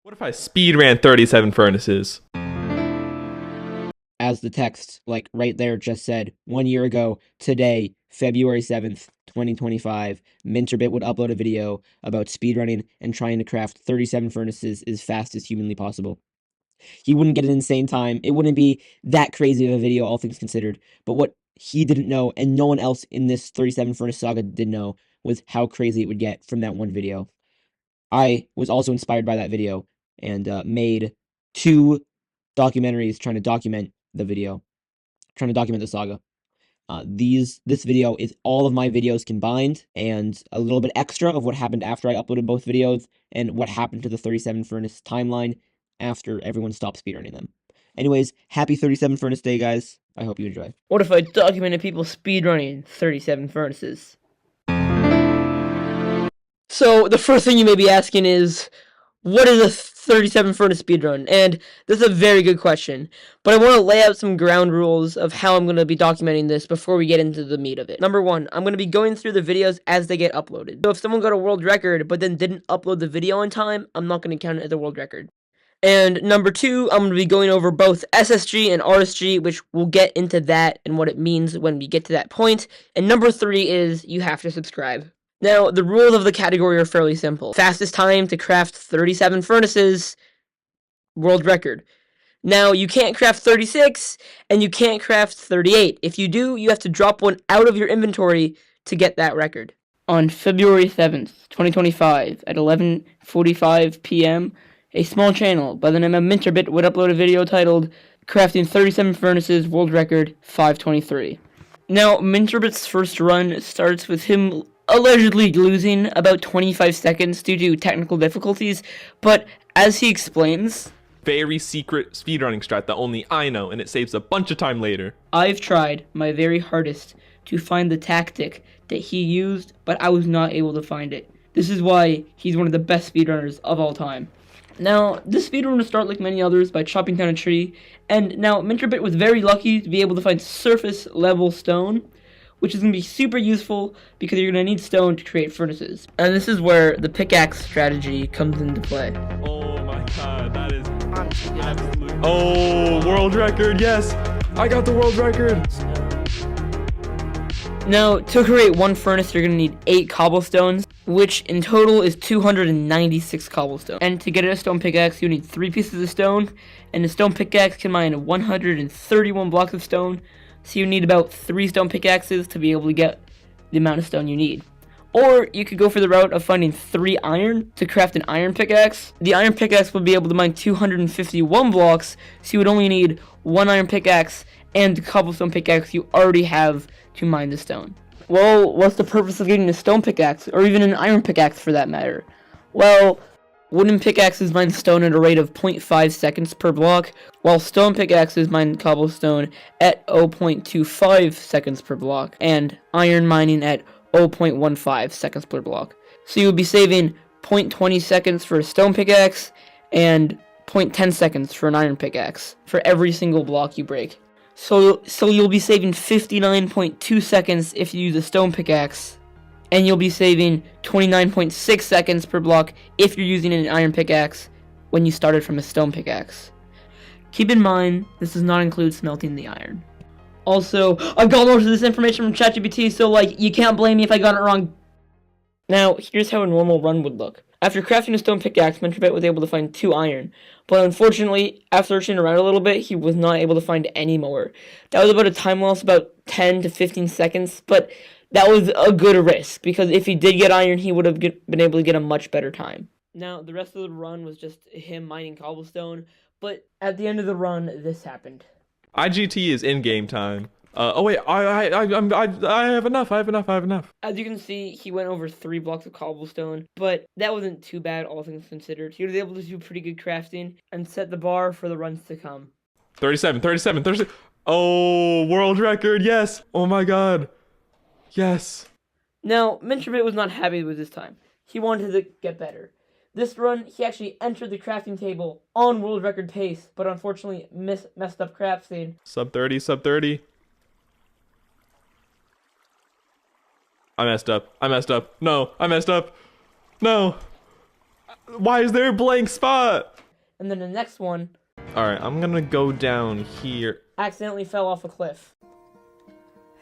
What if I speed ran 37 furnaces? As the text, like right there, just said, 1 year ago, today, February 7th, 2025, minterbit would upload a video about speedrunning and trying to craft 37 furnaces as fast as humanly possible. He wouldn't get an insane time. It wouldn't be that crazy of a video, all things considered. But what he didn't know, and no one else in this 37 furnace saga did know, was how crazy it would get from that one video. I was also inspired by that video and made 2 documentaries trying to document the video, trying to document the saga. This video is all of my videos combined and a little bit extra of what happened after I uploaded both videos and what happened to the 37 Furnace timeline after everyone stopped speedrunning them. Anyways, happy 37 Furnace Day, guys. I hope you enjoy. What if I documented people speedrunning 37 furnaces? So, the first thing you may be asking is, what is a 37 furnace speedrun? And this is a very good question, but I want to lay out some ground rules of how I'm going to be documenting this before we get into the meat of it. Number 1, I'm going to be going through the videos as they get uploaded. So if someone got a world record but then didn't upload the video in time, I'm not going to count it as a world record. And number 2, I'm going to be going over both SSG and RSG, which we'll get into that and what it means when we get to that point. And number 3 is you have to subscribe. Now, the rules of the category are fairly simple. Fastest time to craft 37 furnaces, world record. Now, you can't craft 36, and you can't craft 38. If you do, you have to drop one out of your inventory to get that record. On February 7th, 2025, at 11:45 p.m., a small channel by the name of minterbit would upload a video titled Crafting 37 Furnaces World Record 523. Now, minterbit's first run starts with him allegedly losing about 25 seconds due to technical difficulties, but as he explains, Very secret speedrunning strat that only I know, and it saves a bunch of time later. I've tried my very hardest to find the tactic that he used, but I was not able to find it. This is why he's one of the best speedrunners of all time. Now, this speedrun will start like many others by chopping down a tree, and now minterbit was very lucky to be able to find surface level stone, which is going to be super useful because you're going to need stone to create furnaces. And this is where the pickaxe strategy comes into play. Oh my god, that is absolute. Oh, world record, yes! I got the world record! Now, to create one furnace, you're going to need 8 cobblestones, which in total is 296 cobblestone. And to get a stone pickaxe, you need 3 pieces of stone, and a stone pickaxe can mine 131 blocks of stone, so you need about 3 stone pickaxes to be able to get the amount of stone you need. Or you could go for the route of finding 3 iron to craft an iron pickaxe. The iron pickaxe will be able to mine 251 blocks, so you would only need 1 iron pickaxe and the cobblestone pickaxe you already have to mine the stone. Well, what's the purpose of getting a stone pickaxe, or even an iron pickaxe for that matter? Well, wooden pickaxes mine stone at a rate of 0.5 seconds per block, while stone pickaxes mine cobblestone at 0.25 seconds per block, and iron mining at 0.15 seconds per block. So you would be saving 0.20 seconds for a stone pickaxe, and 0.10 seconds for an iron pickaxe, for every single block you break. So you'll be saving 59.2 seconds if you use a stone pickaxe, and you'll be saving 29.6 seconds per block if you're using an iron pickaxe when you started from a stone pickaxe. Keep in mind, this does not include smelting the iron. Also, I got most of this information from ChatGPT, so you can't blame me if I got it wrong. Now, here's how a normal run would look. After crafting a stone pickaxe, minterbit was able to find 2 iron, but unfortunately, after searching around a little bit, he was not able to find any more. That was about a time loss about 10 to 15 seconds, but that was a good risk, because if he did get iron, he would have been able to get a much better time. Now, the rest of the run was just him mining cobblestone, but at the end of the run, this happened. IGT is in-game time. Oh wait, I have enough, I have enough. As you can see, he went over 3 blocks of cobblestone, but that wasn't too bad, all things considered. He was able to do pretty good crafting and set the bar for the runs to come. 37. Oh, world record, yes! Oh my god. Yes. Now, minterbit was not happy with this time. He wanted to get better. This run, he actually entered the crafting table on world record pace, but unfortunately messed up crafting. Sub 30. I messed up. No, I messed up. No. Why is there a blank spot? And then the next one Alright, I'm gonna go down here. accidentally fell off a cliff.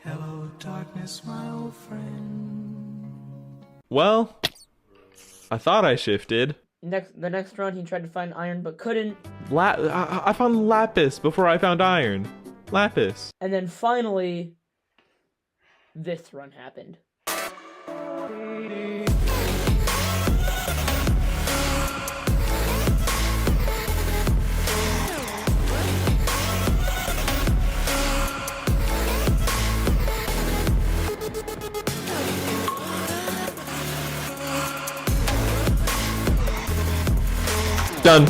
Hello, darkness, my old friend. Well, I thought I shifted. The next run, he tried to find iron but couldn't. I found lapis before I found iron. Lapis. And then finally, this run happened. Done.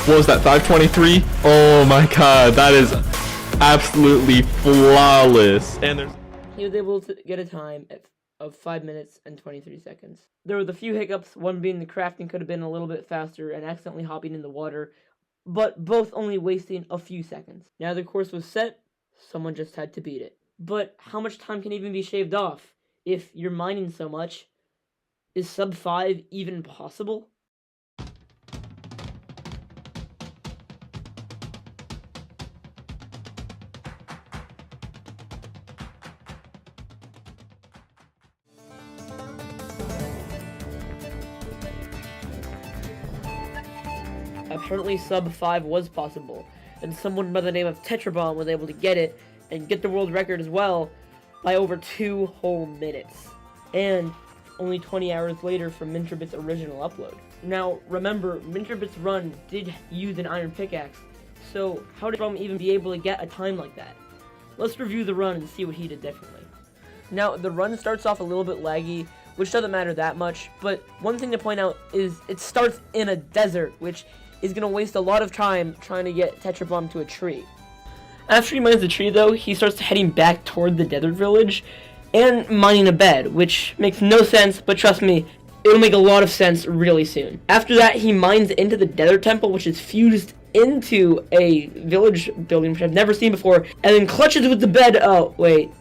What was that, 523? Oh my god, that is absolutely flawless. And there's... He was able to get a time of 5 minutes and 23 seconds. There were the few hiccups, one being the crafting could have been a little bit faster and accidentally hopping in the water, but both only wasting a few seconds. Now the course was set, someone just had to beat it. But how much time can even be shaved off? If you're mining so much, is sub 5 even possible? Apparently sub 5 was possible, and someone by the name of Tetrabomb was able to get it, and get the world record as well, by over 2 whole minutes. And only 20 hours later from minterbit's original upload. Now, remember, minterbit's run did use an iron pickaxe, so how did Tetrabomb even be able to get a time like that? Let's review the run and see what he did differently. Now, the run starts off a little bit laggy, which doesn't matter that much, but one thing to point out is it starts in a desert, which is going to waste a lot of time trying to get Tetrabomb to a tree. After he mines the tree though, he starts heading back toward the desert village, and mining a bed, which makes no sense, but trust me, it'll make a lot of sense really soon. After that, he mines into the desert temple, which is fused into a village building, which I've never seen before, and then clutches with the bed. Oh, wait.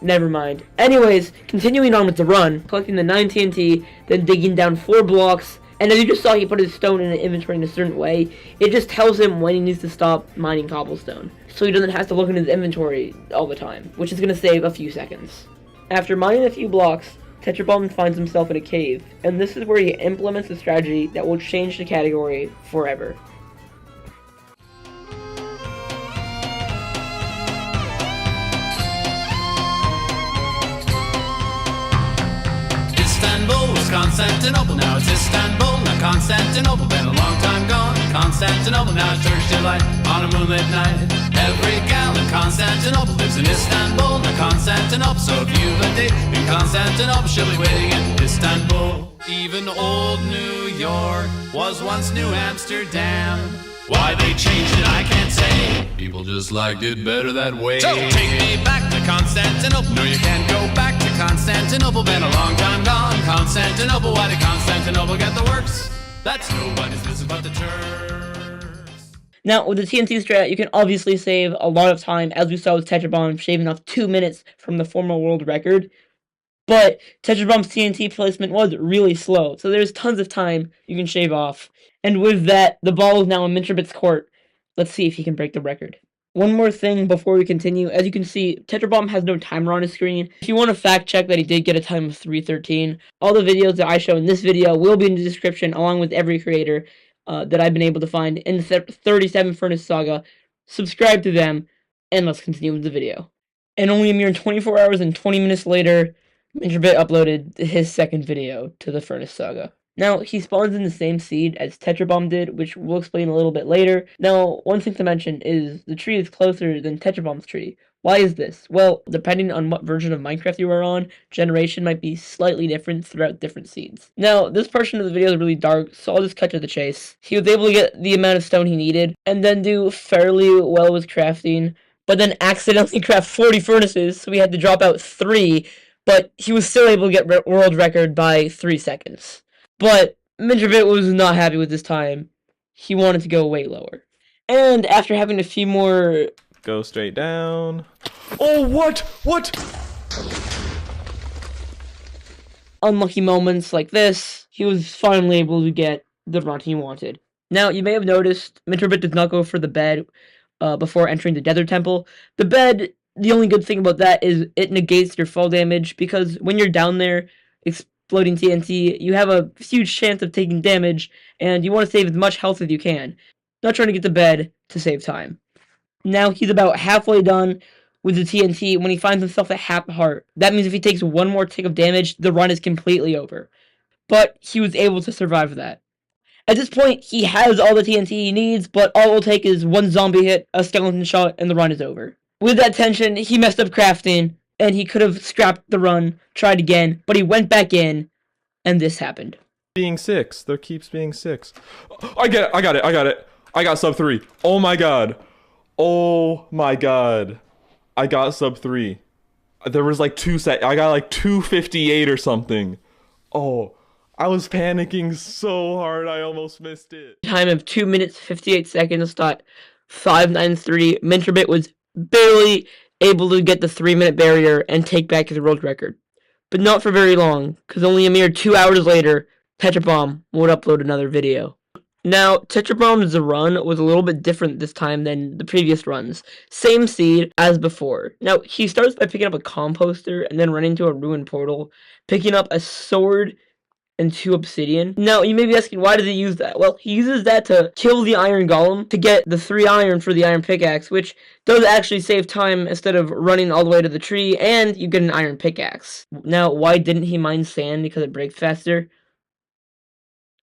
Never mind. Anyways, continuing on with the run, collecting the 9 TNT, then digging down 4 blocks, and as you just saw, he put his stone in an inventory in a certain way. It just tells him when he needs to stop mining cobblestone, so he doesn't have to look in his inventory all the time, which is going to save a few seconds. After mining a few blocks, Tetrabomb finds himself in a cave, and this is where he implements a strategy that will change the category forever. Istanbul was Constantinople, now it's Istanbul, not Constantinople. Been a long time gone, Constantinople, now it's Turkish delight on a moonlit night. Every gal in Constantinople lives in Istanbul, not Constantinople. So if you've a date in Constantinople, she'll be waiting in Istanbul. Even old New York was once New Amsterdam. Why they changed it, I can't say. People just liked it better that way. So take me back to Constantinople. No, you can't go back to Constantinople. Been a long time gone, Constantinople. Why did Constantinople get the works? That's nobody's business but the Turks. Now, with the TNT strat, you can obviously save a lot of time, as we saw with Tetrabomb shaving off 2 minutes from the former world record. But Tetrabomb's TNT placement was really slow, so there's tons of time you can shave off. And with that, the ball is now in minterbit's court. Let's see if he can break the record. One more thing before we continue. As you can see, Tetrabomb has no timer on his screen. If you want to fact check that he did get a time of 3:13, all the videos that I show in this video will be in the description, along with every creator that I've been able to find in the 37 Furnace Saga. Subscribe to them, and let's continue with the video. And only a mere 24 hours and 20 minutes later, minterbit uploaded his second video to the Furnace Saga. Now, he spawns in the same seed as Tetrabomb did, which we'll explain a little bit later. Now, one thing to mention is the tree is closer than Tetrabomb's tree. Why is this? Well, depending on what version of Minecraft you are on, generation might be slightly different throughout different seeds. Now, this portion of the video is really dark, so I'll just cut to the chase. He was able to get the amount of stone he needed, and then do fairly well with crafting, but then accidentally craft 40 furnaces, so he had to drop out 3, but he was still able to get world record by 3 seconds. But minterbit was not happy with this time. He wanted to go way lower. And after having a few more... Go straight down. Oh, what? What? unlucky moments like this, he was finally able to get the run he wanted. Now, you may have noticed minterbit does not go for the bed before entering the Desert Temple. The bed, the only good thing about that is it negates your fall damage, because when you're down there exploding TNT, you have a huge chance of taking damage, and you want to save as much health as you can. Not trying to get to bed to save time. Now he's about halfway done with the TNT when he finds himself at half heart. That means if he takes one more tick of damage, the run is completely over. But he was able to survive that. At this point, he has all the TNT he needs, but all it will take is one zombie hit, a skeleton shot, and the run is over. With that tension, he messed up crafting, and he could have scrapped the run, tried again, but he went back in, and this happened. Being 6. There keeps being 6. I got it. I got sub 3. Oh my god. I got sub 3. There was like I got like 258 or something. Oh, I was panicking so hard I almost missed it. Time of 2 minutes 58 seconds. .593. minterbit was barely able to get the 3-minute barrier and take back his world record. But not for very long, because only a mere 2 hours later, Tetrabomb would upload another video. Now, Tetrabomb's run was a little bit different this time than the previous runs. Same seed as before. Now, he starts by picking up a composter and then running into a ruined portal, picking up a sword and 2 obsidian. Now, you may be asking, why does he use that? Well, he uses that to kill the iron golem to get the 3 iron for the iron pickaxe, which does actually save time instead of running all the way to the tree, and you get an iron pickaxe. Now, why didn't he mine sand? Because it breaks faster?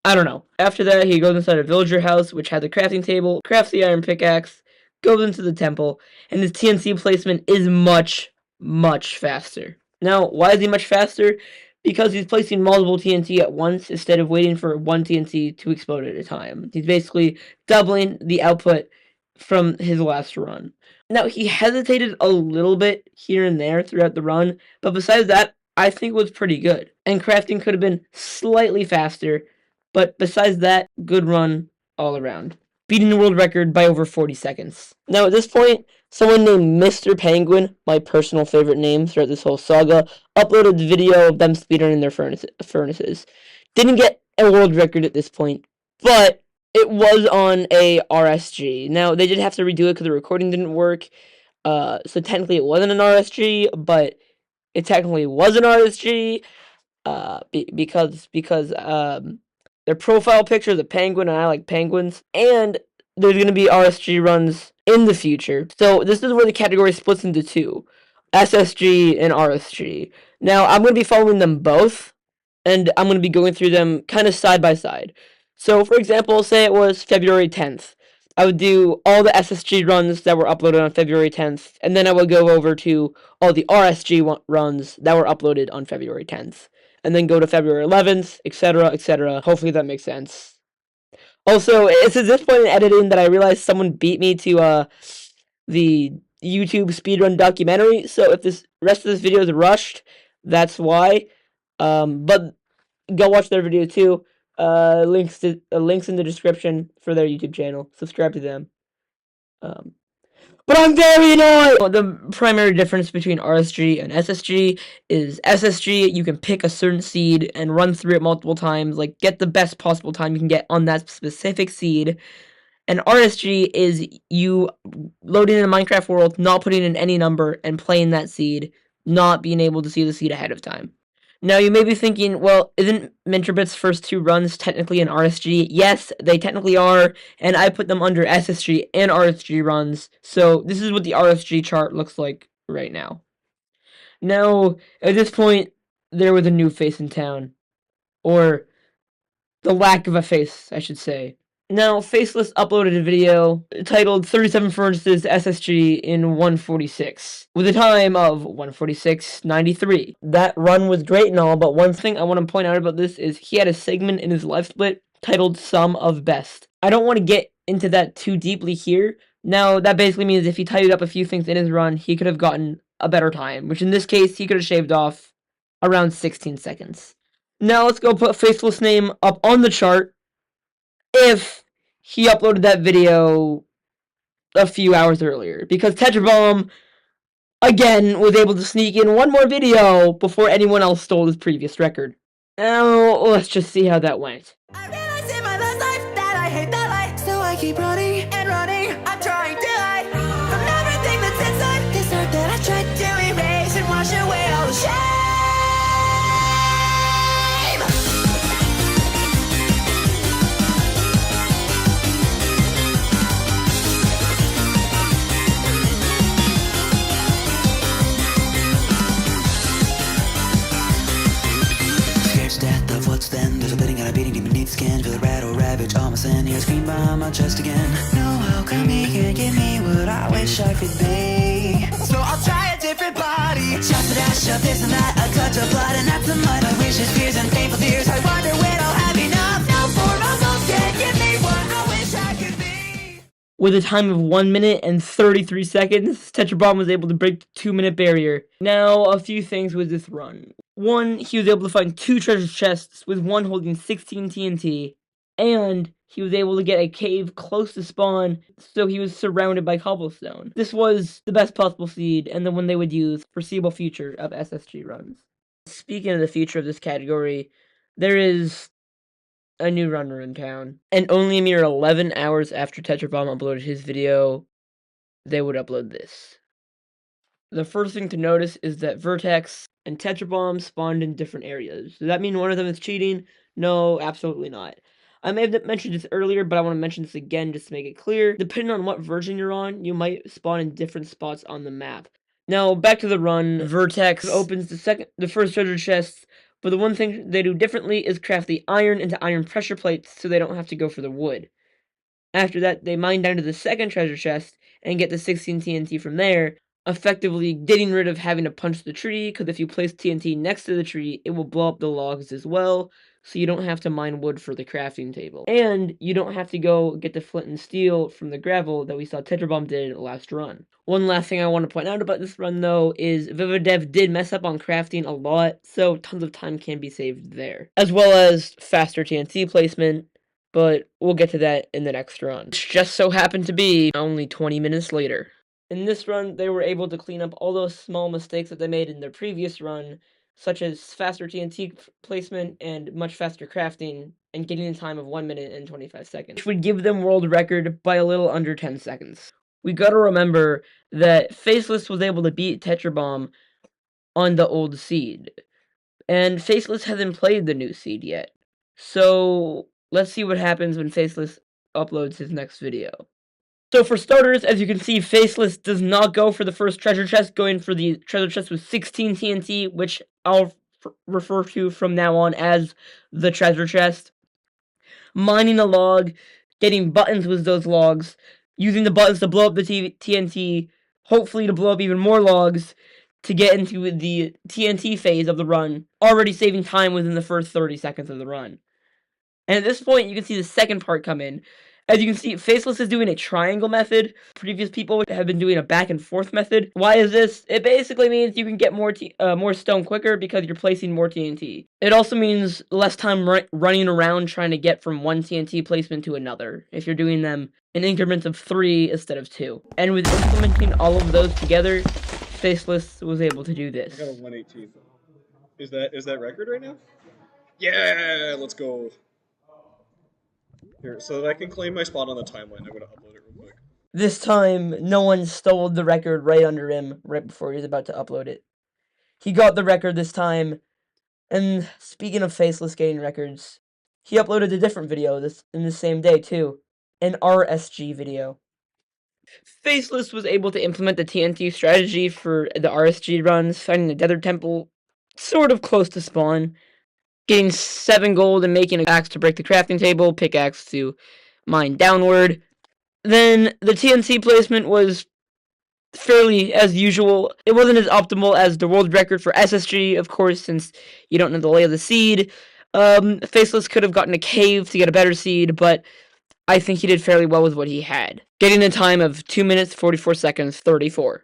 I don't know. After that, he goes inside a villager house, which has a crafting table, crafts the iron pickaxe, goes into the temple, and his TNT placement is much, much faster. Now, why is he much faster? Because he's placing multiple TNT at once instead of waiting for one TNT to explode at a time. He's basically doubling the output from his last run. Now, he hesitated a little bit here and there throughout the run, but besides that, I think it was pretty good. And crafting could have been slightly faster, but besides that, good run all around. Beating the world record by over 40 seconds. Now, at this point, someone named Mr. Penguin, my personal favorite name throughout this whole saga, uploaded the video of them speedrunning their furnaces. Didn't get a world record at this point, but it was on a RSG. Now, they did have to redo it because the recording didn't work, so technically it wasn't an RSG, but it technically was an RSG, because their profile picture is a penguin, and I like penguins, and there's going to be RSG runs in the future. So this is where the category splits into 2, SSG and RSG. Now, I'm going to be following them both, and I'm going to be going through them kind of side by side. So, for example, say it was February 10th. I would do all the SSG runs that were uploaded on February 10th, and then I would go over to all the RSG runs that were uploaded on February 10th. And then go to February 11th, etc., etc. Hopefully that makes sense. Also, it's at this point in editing that I realized someone beat me to the YouTube speedrun documentary, so if this rest of this video is rushed, that's why. But go watch their video too. Links in the description for their YouTube channel. Subscribe to them. But I'm very annoyed! The primary difference between RSG and SSG is SSG, you can pick a certain seed and run through it multiple times, like get the best possible time you can get on that specific seed. And RSG is you loading in a Minecraft world, not putting in any number, and playing that seed, not being able to see the seed ahead of time. Now, you may be thinking, well, isn't minterbit's first 2 runs technically an RSG? Yes, they technically are, and I put them under SSG and RSG runs, so this is what the RSG chart looks like right now. Now, at this point, there was a new face in town. Or, the lack of a face, I should say. Now, Faceless uploaded a video titled 37 Furnaces SSG in 146, with a time of 146.93. That run was great and all, but one thing I want to point out about this is he had a segment in his live split titled Sum of Best. I don't want to get into that too deeply here. Now, that basically means if he tidied up a few things in his run, he could have gotten a better time, which in this case, he could have shaved off around 16 seconds. Now, let's go put Faceless' name up on the chart if he uploaded that video a few hours earlier, because Tetrabomb, again, was able to sneak in one more video before anyone else stole his previous record. Now, let's just see how that went. I realize in my last life that I hate that life, so I keep running and running. I'm trying to hide from everything that's inside this heart that I tried to erase and wash away all the shame. Scared to death of what's then. There's a bleeding and a beating deep beneath skin. Feel it rattle, ravage all my sin. Hear a scream behind my chest again. No, how come he can't give me what I wish I could be? So I'll try a different body. Just a dash of this and that, a touch of blood, and that's the mud. My wishes, fears, and painful tears. I wonder when I'll have enough. No form of those can't give me what I wish I could be. With a time of 1 minute and 33 seconds, Tetrabomb was able to break the 2-minute barrier. Now, a few things with this run. One, he was able to find 2 treasure chests, with one holding 16 TNT, and he was able to get a cave close to spawn, so he was surrounded by cobblestone. This was the best possible seed, and the one they would use for foreseeable future of SSG runs. Speaking of the future of this category, there is a new runner in town. And only a mere 11 hours after Tetrabomb uploaded his video, they would upload this. The first thing to notice is that Vertex and Tetrabomb spawned in different areas. Does that mean one of them is cheating? No, absolutely not. I may have mentioned this earlier, but I want to mention this again just to make it clear. Depending on what version you're on, you might spawn in different spots on the map. Now, back to the run. Vertex opens the first treasure chest, but the one thing they do differently is craft the iron into iron pressure plates so they don't have to go for the wood. After that, they mine down to the second treasure chest and get the 16 TNT from there, effectively getting rid of having to punch the tree, because if you place TNT next to the tree, it will blow up the logs as well, so you don't have to mine wood for the crafting table. And you don't have to go get the flint and steel from the gravel that we saw Tetrabomb did last run. One last thing I want to point out about this run, though, is Viva did mess up on crafting a lot, so tons of time can be saved there. As well as faster TNT placement, but we'll get to that in the next run. Which just so happened to be only 20 minutes later. In this run, they were able to clean up all those small mistakes that they made in their previous run, such as faster TNT placement and much faster crafting, and getting a time of 1 minute and 25 seconds, which would give them world record by a little under 10 seconds. We gotta remember that Faceless was able to beat Tetrabomb on the old seed, and Faceless hasn't played the new seed yet. So let's see what happens when Faceless uploads his next video. So for starters, as you can see, Faceless does not go for the first treasure chest, going for the treasure chest with 16 TNT, which I'll refer to from now on as the treasure chest. Mining a log, getting buttons with those logs, using the buttons to blow up the TNT, hopefully to blow up even more logs, to get into the TNT phase of the run, already saving time within the first 30 seconds of the run. And at this point, you can see the second part come in. As you can see, Faceless is doing a triangle method. Previous people have been doing a back and forth method. Why is this? It basically means you can get more stone quicker because you're placing more TNT. It also means less time running around trying to get from one TNT placement to another, if you're doing them in increments of 3 instead of 2. And with implementing all of those together, Faceless was able to do this. I got a 118. Is that record right now? Yeah, let's go. Here, so that I can claim my spot on the timeline, I'm gonna upload it real quick. This time, no one stole the record right under him, right before he was about to upload it. He got the record this time, and speaking of Faceless getting records, he uploaded a different video in the same day too, an RSG video. Faceless was able to implement the TNT strategy for the RSG runs, finding the Desert Temple sort of close to spawn, getting 7 gold and making an axe to break the crafting table, pickaxe to mine downward. Then the TNT placement was fairly as usual. It wasn't as optimal as the world record for SSG, of course, since you don't know the lay of the seed. Faceless could have gotten a cave to get a better seed, but I think he did fairly well with what he had, getting a time of 2 minutes, 44 seconds, 34.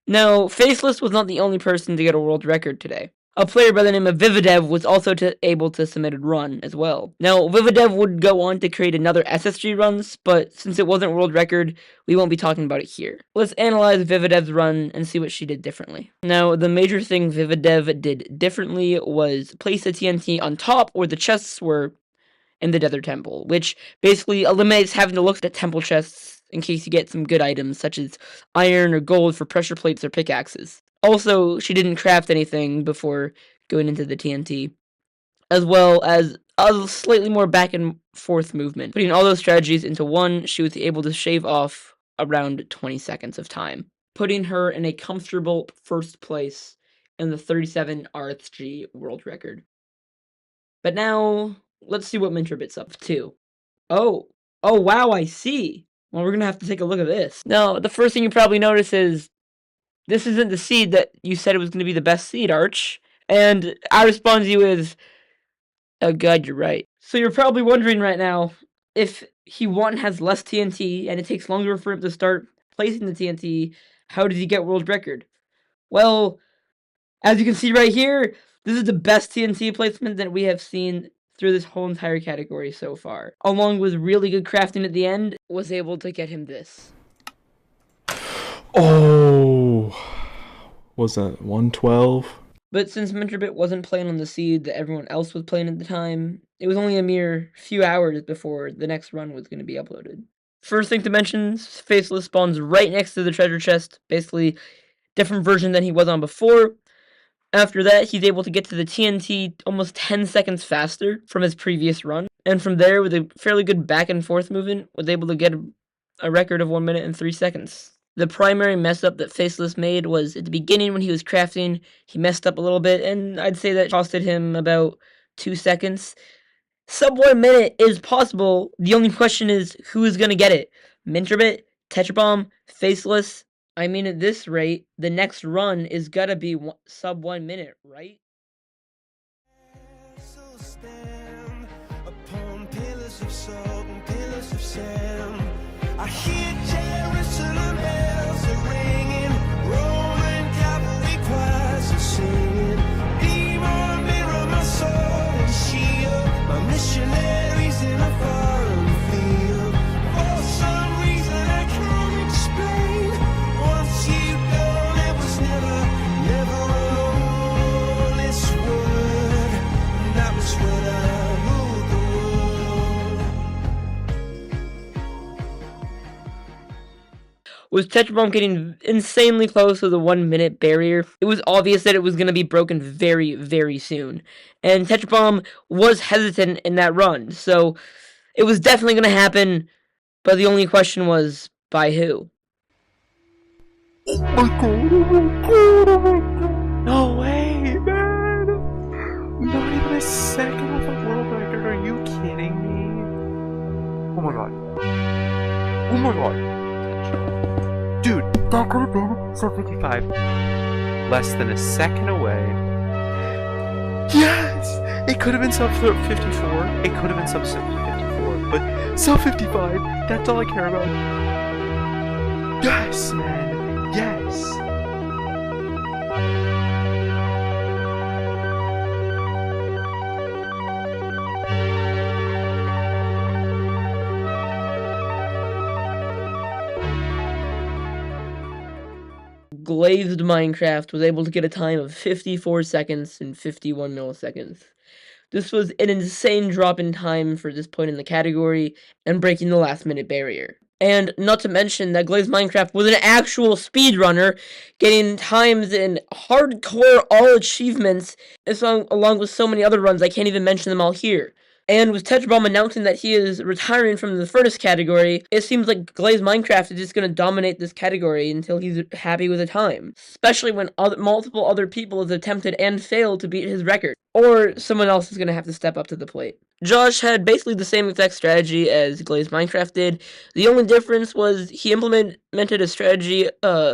Now, Faceless was not the only person to get a world record today. A player by the name of Vivadev was also able to submit a run as well. Now, Vivadev would go on to create another SSG runs, but since it wasn't world record, we won't be talking about it here. Let's analyze Vivadev's run and see what she did differently. Now, the major thing Vivadev did differently was place the TNT on top where the chests were in the Nether Temple, which basically eliminates having to look at temple chests in case you get some good items such as iron or gold for pressure plates or pickaxes. Also, she didn't craft anything before going into the TNT, as well as a slightly more back and forth movement. Putting all those strategies into one, she was able to shave off around 20 seconds of time, putting her in a comfortable first place in the 37 RSG world record. But now, let's see what minterbit's up to. Oh wow, I see. Well, we're gonna have to take a look at this. Now, the first thing you probably notice is this isn't the seed that you said it was going to be the best seed, Arch. And I respond to you with, oh god, you're right. So you're probably wondering right now, if he has less TNT and it takes longer for him to start placing the TNT, how did he get world record? Well, as you can see right here, this is the best TNT placement that we have seen through this whole entire category so far. Along with really good crafting at the end, was able to get him this. Oh, was that 112? But since minterbit wasn't playing on the seed that everyone else was playing at the time, it was only a mere few hours before the next run was going to be uploaded. First thing to mention, Faceless spawns right next to the treasure chest, basically different version than he was on before. After that, he's able to get to the TNT almost 10 seconds faster from his previous run, and from there, with a fairly good back and forth movement, was able to get a record of 1 minute and 3 seconds. The primary mess up that Faceless made was at the beginning when he was crafting, he messed up a little bit, and I'd say that costed him about 2 seconds. Sub 1 minute is possible. The only question is who is going to get it? minterbit, Tetrabomb, Faceless. I mean, at this rate, the next run is gotta be sub 1 minute, right? Upon pillars of salt and pillars of sand, I hear Jerusalem bells are ringing, Roman cavalry choirs are singing. Be my mirror, my sword and shield, my missionaries in a foreign field. For some reason I can't explain, once you gone it was never alone. This word, that was when I ruled the world. With Tetrabomb getting insanely close to the 1 minute barrier, it was obvious that it was going to be broken very, very soon. And Tetrabomb was hesitant in that run, so it was definitely going to happen, but the only question was, by who? Oh my god, oh my god, oh my god. No way, man. Not even a second of a world record, are you kidding me? Oh my god. Oh my god. Dude, that could have been sub 55. Less than a second away. Yes! It could have been sub 54. It could have been sub 54. But sub 55, that's all I care about. Yes, man. Yes. Glazed Minecraft was able to get a time of 54 seconds and 51 milliseconds. This was an insane drop in time for this point in the category and breaking the last minute barrier. And not to mention that Glazed Minecraft was an actual speedrunner, getting times in hardcore all achievements, along with so many other runs, I can't even mention them all here. And with Tetrabomb announcing that he is retiring from the furnace category, it seems like Glazed Minecraft is just going to dominate this category until he's happy with the time. Especially when multiple other people have attempted and failed to beat his record. Or someone else is going to have to step up to the plate. Josh had basically the same exact strategy as Glazed Minecraft did. The only difference was he implemented a strategy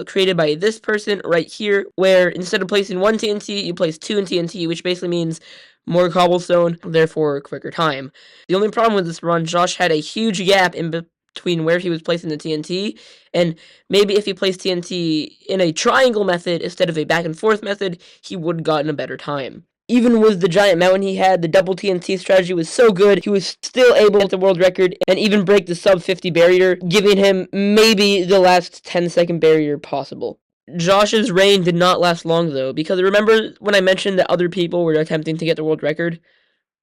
created by this person right here, where instead of placing 1 TNT, you place 2 in TNT, which basically means more cobblestone, therefore quicker time. The only problem with this run, Josh had a huge gap in between where he was placing the TNT, and maybe if he placed TNT in a triangle method instead of a back and forth method, he would have gotten a better time. Even with the giant mountain he had, the double TNT strategy was so good, he was still able to get the world record and even break the sub 50 barrier, giving him maybe the last 10-second barrier possible. Josh's reign did not last long though, because remember when I mentioned that other people were attempting to get the world record?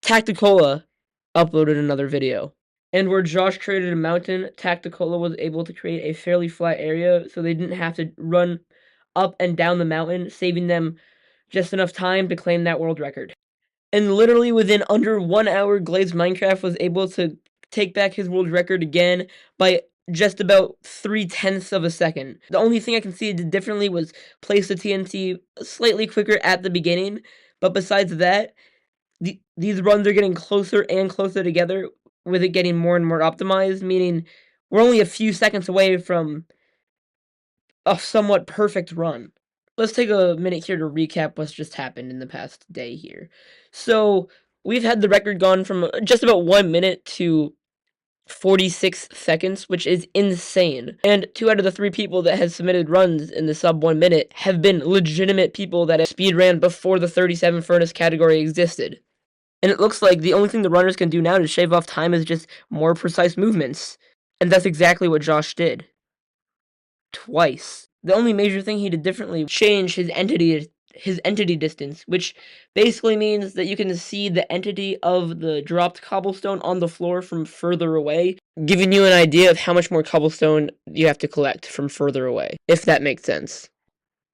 Tacticola uploaded another video. And where Josh created a mountain, Tacticola was able to create a fairly flat area so they didn't have to run up and down the mountain, saving them just enough time to claim that world record. And literally within under 1 hour, Glazed Minecraft was able to take back his world record again by just about 0.3 of a second. The only thing I can see it did differently was place the TNT slightly quicker at the beginning, but besides that, these runs are getting closer and closer together, with it getting more and more optimized, meaning we're only a few seconds away from a somewhat perfect run. Let's take a minute here to recap what's just happened in the past day here. So, we've had the record gone from just about 1 minute to 46 seconds, which is insane. And 2 out of the 3 people that have submitted runs in the sub 1 minute have been legitimate people that have speed ran before the 37 furnace category existed. And it looks like the only thing the runners can do now to shave off time is just more precise movements. And that's exactly what Josh did. Twice. The only major thing he did differently was change his entity distance, which basically means that you can see the entity of the dropped cobblestone on the floor from further away, giving you an idea of how much more cobblestone you have to collect from further away, if that makes sense.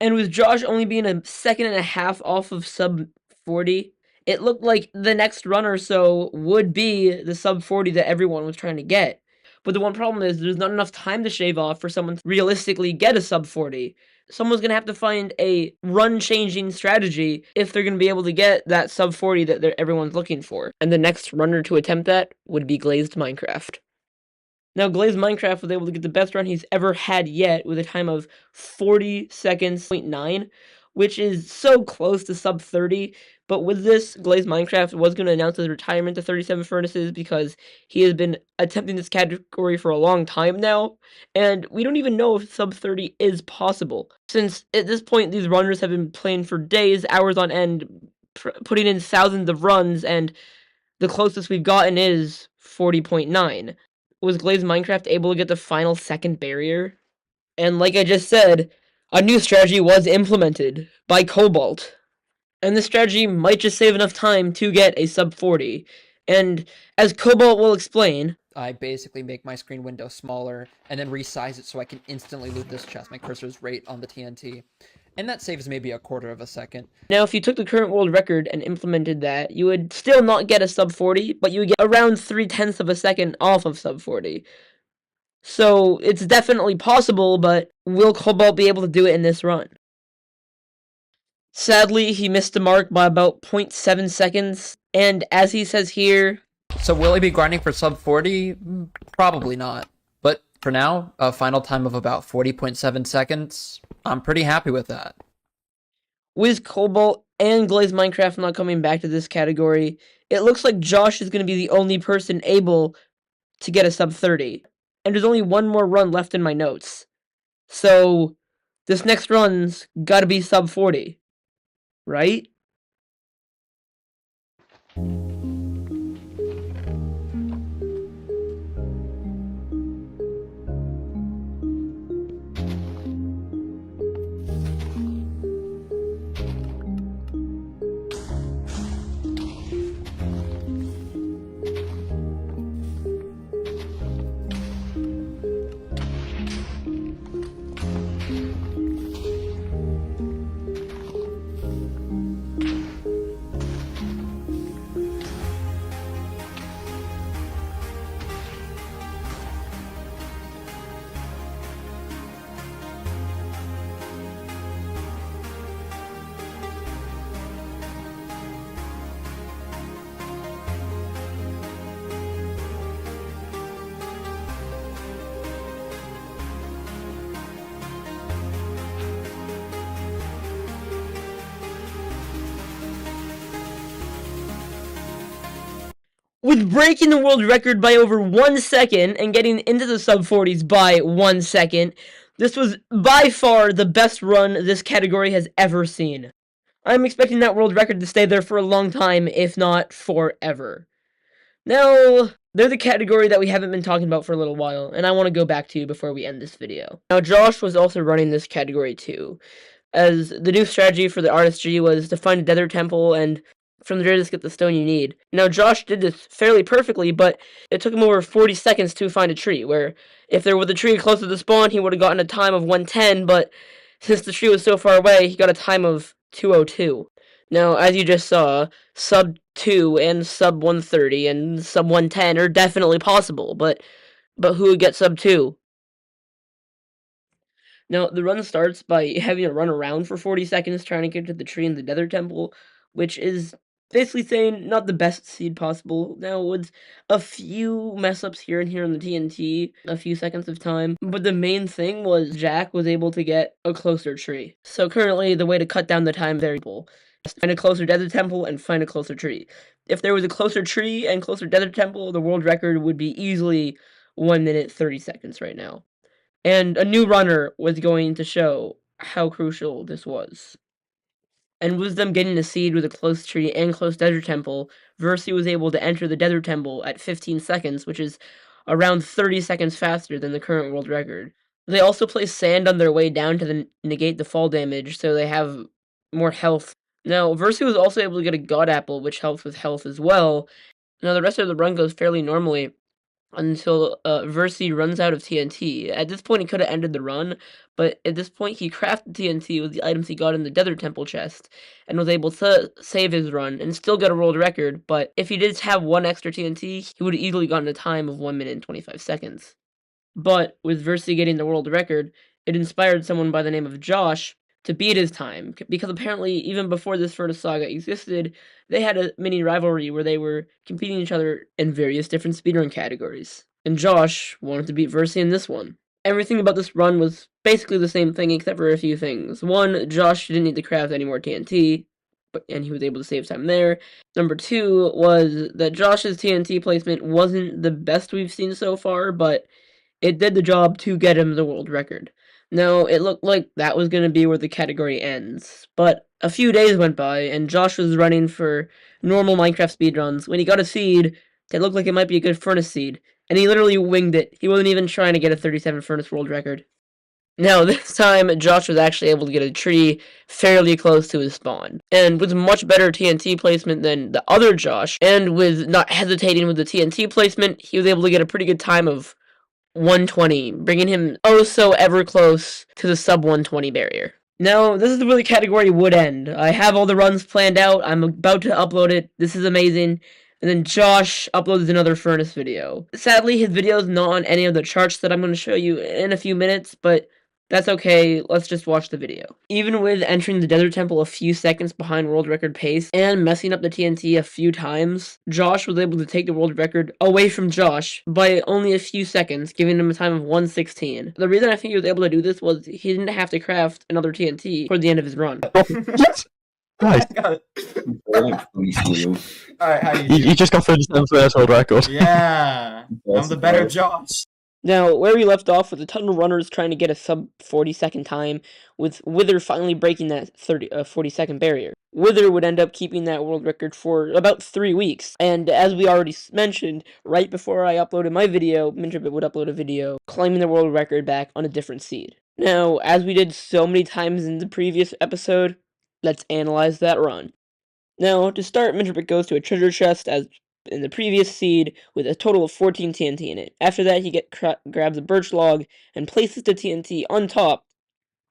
And with Josh only being a second and a half off of sub 40, it looked like the next run or so would be the sub 40 that everyone was trying to get. But the one problem is there's not enough time to shave off for someone to realistically get a sub 40. Someone's going to have to find a run-changing strategy if they're going to be able to get that sub 40 that everyone's looking for. And the next runner to attempt that would be Glazed Minecraft. Now, Glazed Minecraft was able to get the best run he's ever had yet with a time of 40 seconds, 0.9, which is so close to sub 30. But with this, Glazed Minecraft was going to announce his retirement to 37 furnaces because he has been attempting this category for a long time now, and we don't even know if sub 30 is possible. Since at this point, these runners have been playing for days, hours on end, putting in thousands of runs, and the closest we've gotten is 40.9. Was Glazed Minecraft able to get the final second barrier? And like I just said, a new strategy was implemented by Cobalt. And this strategy might just save enough time to get a sub 40. And as Cobalt will explain, I basically make my screen window smaller and then resize it so I can instantly loot this chest. My cursor's right on the TNT. And that saves maybe 1/4 of a second. Now if you took the current world record and implemented that, you would still not get a sub 40, but you would get around 0.3 of a second off of sub 40. So it's definitely possible, but will Cobalt be able to do it in this run? Sadly, he missed the mark by about 0.7 seconds, and as he says here... So will he be grinding for sub 40? Probably not. But for now, a final time of about 40.7 seconds, I'm pretty happy with that. With Cobalt and Glazed Minecraft not coming back to this category, it looks like Josh is going to be the only person able to get a sub 30. And there's only one more run left in my notes. So, this next run's gotta be sub 40. Right? with breaking the world record by over 1 second and getting into the sub-40s by 1 second, this was by far the best run this category has ever seen. I'm expecting that world record to stay there for a long time, if not forever. Now, they're the category that we haven't been talking about for a little while, and I want to go back to before we end this video. Now, Josh was also running this category too, as the new strategy for the artistry was to find a desert temple and from there just get the stone you need. Now, Josh did this fairly perfectly, but it took him over 40 seconds to find a tree, where if there was a tree close to the spawn, he would have gotten a time of 110, but since the tree was so far away, he got a time of 202. Now, as you just saw, sub 2 and sub 130 and sub 110 are definitely possible, but who would get sub 2? Now, the run starts by having to run around for 40 seconds trying to get to the tree in the Nether Temple, which is basically saying not the best seed possible. Now, with a few mess-ups here and here on the TNT, a few seconds of time, but the main thing was Jack was able to get a closer tree. So currently, the way to cut down the time variable is find a closer Desert Temple and find a closer tree. If there was a closer tree and closer Desert Temple, the world record would be easily 1 minute 30 seconds right now. And a new runner was going to show how crucial this was. And with them getting a seed with a close tree and close desert temple, Versi was able to enter the desert temple at 15 seconds, which is around 30 seconds faster than the current world record. They also place sand on their way down to negate the fall damage, so they have more health. Now, Versi was also able to get a God Apple, which helps with health as well. Now, the rest of the run goes fairly normally until Versi runs out of TNT. At this point, he could have ended the run, but at this point, he crafted TNT with the items he got in the Desert Temple chest, and was able to save his run and still get a world record, but if he did have one extra TNT, he would have easily gotten a time of 1 minute and 25 seconds. But with Versi getting the world record, it inspired someone by the name of Josh to beat his time, because apparently even before this Furnace Saga existed, they had a mini rivalry where they were competing each other in various different speedrun categories. And Josh wanted to beat Versi in this one. Everything about this run was basically the same thing except for a few things. One, Josh didn't need to craft any more TNT, and he was able to save time there. Number two was that Josh's TNT placement wasn't the best we've seen so far, but it did the job to get him the world record. Now, it looked like that was going to be where the category ends, but a few days went by, and Josh was running for normal Minecraft speedruns when he got a seed that looked like it might be a good furnace seed, and he literally winged it. He wasn't even trying to get a 37 furnace world record. Now, this time, Josh was actually able to get a tree fairly close to his spawn, and with much better TNT placement than the other Josh, and with not hesitating with the TNT placement, he was able to get a pretty good time of 120, bringing him oh so ever close to the sub 120 barrier. Now, this is where the category would end. I have all the runs planned out, I'm about to upload it, this is amazing, and then Josh uploads another furnace video. Sadly, his video is not on any of the charts that I'm going to show you in a few minutes, but that's okay, let's just watch the video. Even with entering the Desert Temple a few seconds behind world record pace and messing up the TNT a few times, Josh was able to take the world record away from Josh by only a few seconds, giving him a time of 1:16. The reason I think he was able to do this was he didn't have to craft another TNT toward the end of his run. What? Guys, Got it. Alright, how you you just got 37 first world record. Yeah, I'm the better Josh. Now, where we left off with a ton of runners trying to get a sub 40 second time, with Wither finally breaking that 40 second barrier. Wither would end up keeping that world record for about 3 weeks, and as we already mentioned, right before I uploaded my video, minterbit would upload a video claiming the world record back on a different seed. Now, as we did so many times in the previous episode, let's analyze that run. Now, to start, minterbit goes to a treasure chest as in the previous seed with a total of 14 TNT in it. After that, he grabs a birch log and places the TNT on top,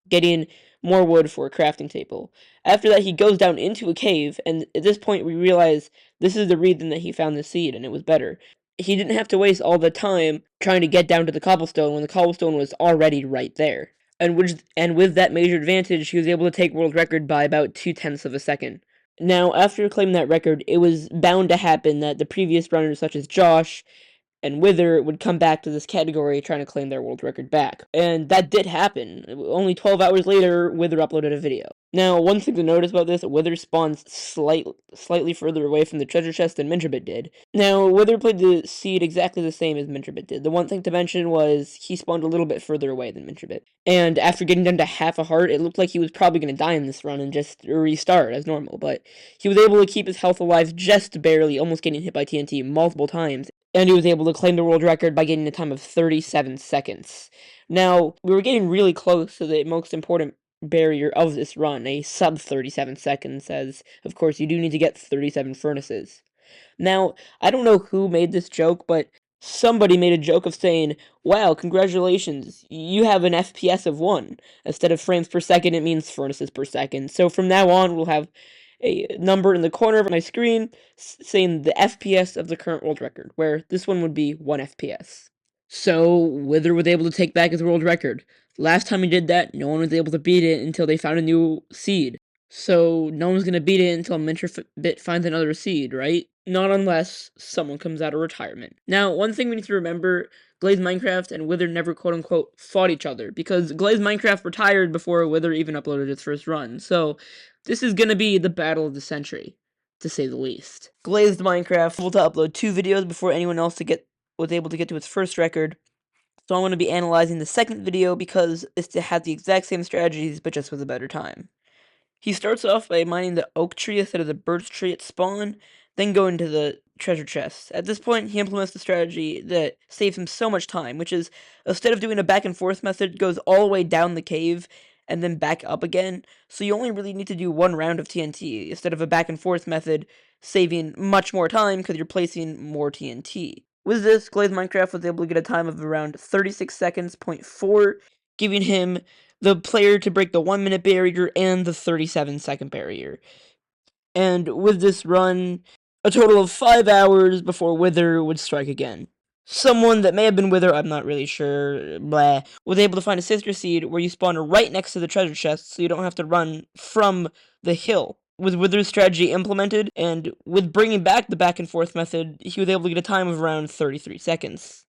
getting more wood for a crafting table. After that, he goes down into a cave, and at this point we realize this is the reason that he found the seed, and it was better. He didn't have to waste all the time trying to get down to the cobblestone when the cobblestone was already right there. And with that major advantage, he was able to take world record by about 0.2 of a second. Now, after claiming that record, it was bound to happen that the previous runners, such as Josh, and Wither would come back to this category trying to claim their world record back. And that did happen. Only 12 hours later, Wither uploaded a video. Now, one thing to notice about this, Wither spawns slightly further away from the treasure chest than minterbit did. Now, Wither played the seed exactly the same as minterbit did. The one thing to mention was he spawned a little bit further away than minterbit. And after getting down to half a heart, it looked like he was probably going to die in this run and just restart as normal. But he was able to keep his health alive just barely, almost getting hit by TNT multiple times. And he was able to claim the world record by getting a time of 37 seconds. Now, we were getting really close to the most important barrier of this run, a sub 37 seconds, as, of course, you do need to get 37 furnaces. Now, I don't know who made this joke, but somebody made a joke of saying, wow, congratulations, you have an FPS of 1. Instead of frames per second, it means furnaces per second. So from now on, we'll have a number in the corner of my screen saying the FPS of the current world record, where this one would be 1 FPS. So, Wither was able to take back his world record. Last time he did that, no one was able to beat it until they found a new seed. So, no one's gonna beat it until minterbit finds another seed, right? Not unless someone comes out of retirement. Now, one thing we need to remember, Glaze Minecraft and Wither never quote-unquote fought each other, because Glaze Minecraft retired before Wither even uploaded its first run, so this is gonna be the battle of the century, to say the least. Glazed Minecraft was able to upload 2 videos before anyone else was able to get to its first record, so I'm going to be analyzing the second video because it has the exact same strategies, but just with a better time. He starts off by mining the oak tree instead of the birch tree at spawn, then go into the treasure chest. At this point, he implements the strategy that saves him so much time, which is, instead of doing a back and forth method, goes all the way down the cave and then back up again, so you only really need to do 1 round of TNT, instead of a back and forth method, saving much more time because you're placing more TNT. With this, Glaze Minecraft was able to get a time of around 36 seconds, 0.4, giving him the player to break the 1 minute barrier and the 37-second barrier. And with this run, a total of 5 hours before Wither would strike again. Someone that may have been Wither, I'm not really sure, was able to find a sister seed where you spawn right next to the treasure chest so you don't have to run from the hill. With Wither's strategy implemented, and with bringing back the back and forth method, he was able to get a time of around 33 seconds.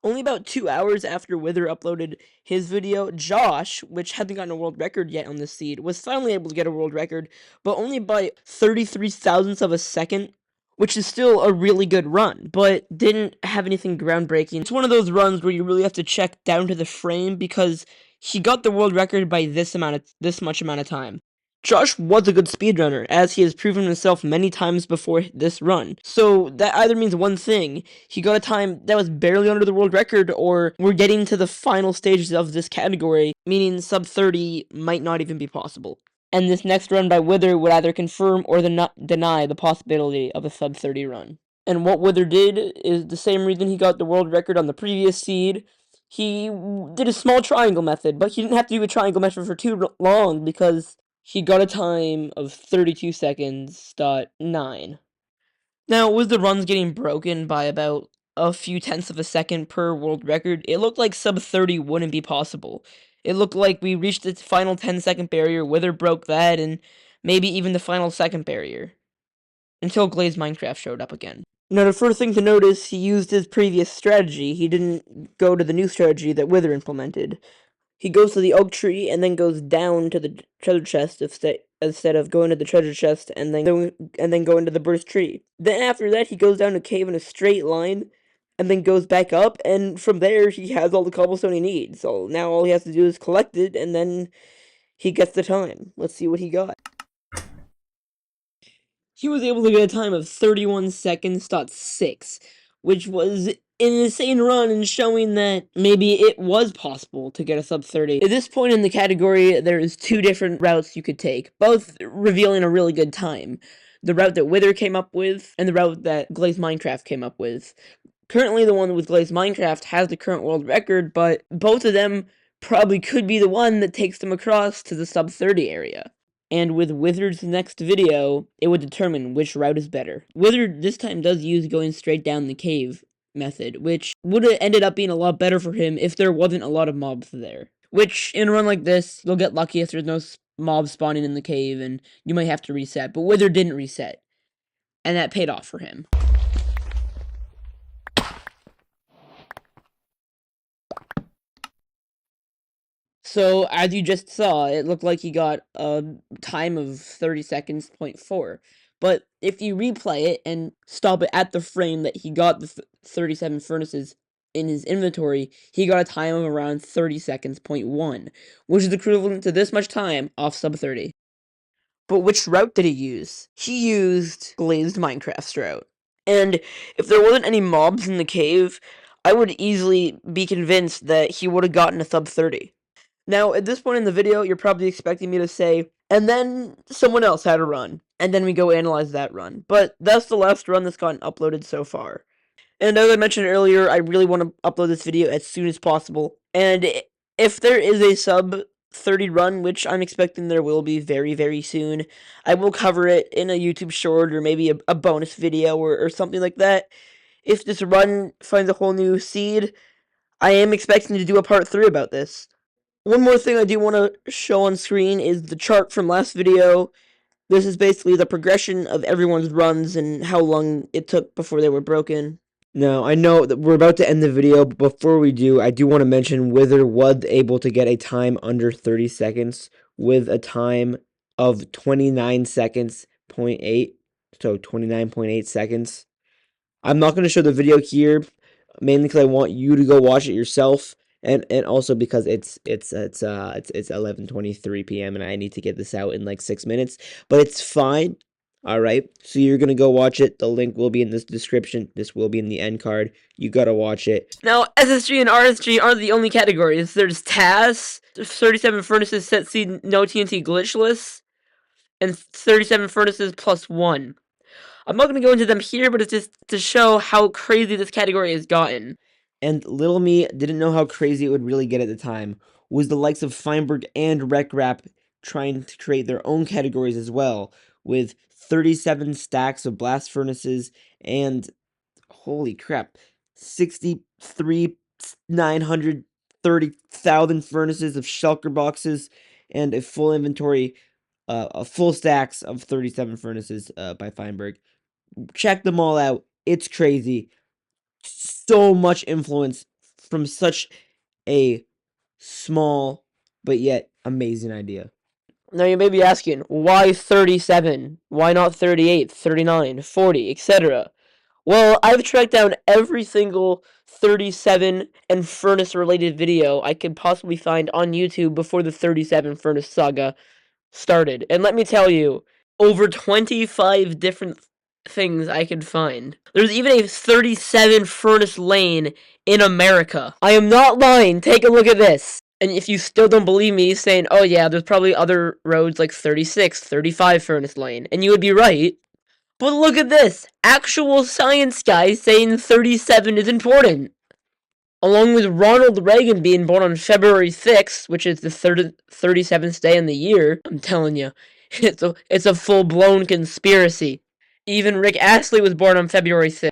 Only about 2 hours after Wither uploaded his video, Josh, which hadn't gotten a world record yet on this seed, was finally able to get a world record, but only by 33 thousandths of a second, which is still a really good run, but didn't have anything groundbreaking. It's one of those runs where you really have to check down to the frame because he got the world record by this much amount of time. Josh was a good speedrunner, as he has proven himself many times before this run. So that either means one thing: he got a time that was barely under the world record, or we're getting to the final stages of this category, meaning sub 30 might not even be possible. And this next run by Wither would either confirm or deny the possibility of a sub 30 run. And what Wither did is the same reason he got the world record on the previous seed. He did a small triangle method, but he didn't have to do a triangle method for too long because he got a time of 32 seconds, .9. Now, with the runs getting broken by about a few tenths of a second per world record, it looked like sub 30 wouldn't be possible. It looked like we reached the final 10-second barrier, Wither broke that, and maybe even the final second barrier. Until Glaze Minecraft showed up again. Now, the first thing to notice, he used his previous strategy. He didn't go to the new strategy that Wither implemented. He goes to the oak tree and then goes down to the treasure chest instead of going to the treasure chest and then going to the birch tree. Then after that, he goes down a cave in a straight line and then goes back up, and from there he has all the cobblestone he needs. So now all he has to do is collect it, and then he gets the time. Let's see what he got. He was able to get a time of 31 seconds, .6, which was an insane run and showing that maybe it was possible to get a sub 30. At this point in the category, there's 2 different routes you could take, both revealing a really good time. The route that Wither came up with, and the route that Glaze Minecraft came up with. Currently, the one with Glaze Minecraft has the current world record, but both of them probably could be the one that takes them across to the sub 30 area. And with Wither's next video, it would determine which route is better. Wither this time does use going straight down the cave method, which would have ended up being a lot better for him if there wasn't a lot of mobs there. Which, in a run like this, you'll get lucky if there's no mobs spawning in the cave, and you might have to reset. But Wither didn't reset, and that paid off for him. So, as you just saw, it looked like he got a time of 30 seconds, 0.4. But if you replay it and stop it at the frame that he got the 37 furnaces in his inventory, he got a time of around 30 seconds, 0.1, which is equivalent to this much time off sub 30. But which route did he use? He used glazed Minecraft's route. And if there wasn't any mobs in the cave, I would easily be convinced that he would have gotten a sub 30. Now, at this point in the video, you're probably expecting me to say, and then someone else had a run, and then we go analyze that run. But that's the last run that's gotten uploaded so far. And as I mentioned earlier, I really want to upload this video as soon as possible. And if there is a sub 30 run, which I'm expecting there will be very, very soon, I will cover it in a YouTube short or maybe a bonus video or something like that. If this run finds a whole new seed, I am expecting to do a part 3 about this. One more thing I do want to show on screen is the chart from last video. This is basically the progression of everyone's runs and how long it took before they were broken. Now, I know that we're about to end the video, but before we do, I do want to mention Wither was able to get a time under 30 seconds with a time of 29 seconds, 0.8, so 29.8 seconds. I'm not going to show the video here, mainly because I want you to go watch it yourself, and also because it's 11:23 p.m. and I need to get this out in like 6 minutes, but it's fine. All right, so you're gonna go watch it. The link will be in this description. This will be in the end card. You gotta watch it. Now, SSG and RSG aren't the only categories. There's TAS, 37 furnaces set seed, no TNT glitchless, and 37 furnaces plus 1. I'm not going to go into them here, but it's just to show how crazy this category has gotten. And little me didn't know how crazy it would really get at the time. Was the likes of Feinberg and RecRap trying to create their own categories as well, with 37 stacks of blast furnaces and, holy crap, 930,000 furnaces of shulker boxes and a full inventory, a full stacks of 37 furnaces by Feinberg. Check them all out. It's crazy. So much influence from such a small but yet amazing idea. Now you may be asking, why 37? Why not 38, 39, 40, etc.? Well, I've tracked down every single 37 and furnace related video I could possibly find on YouTube before the 37 furnace saga started. And let me tell you, over 25 different things I could find. There's even a 37 furnace lane in America. I am not lying. Take a look at this. And if you still don't believe me, saying, oh yeah, there's probably other roads like 36, 35 furnace lane, and you would be right. But look at this. Actual science guys saying 37 is important. Along with Ronald Reagan being born on February 6th, which is the 37th day in the year, I'm telling you, it's a full-blown conspiracy. Even Rick Astley was born on February 6th.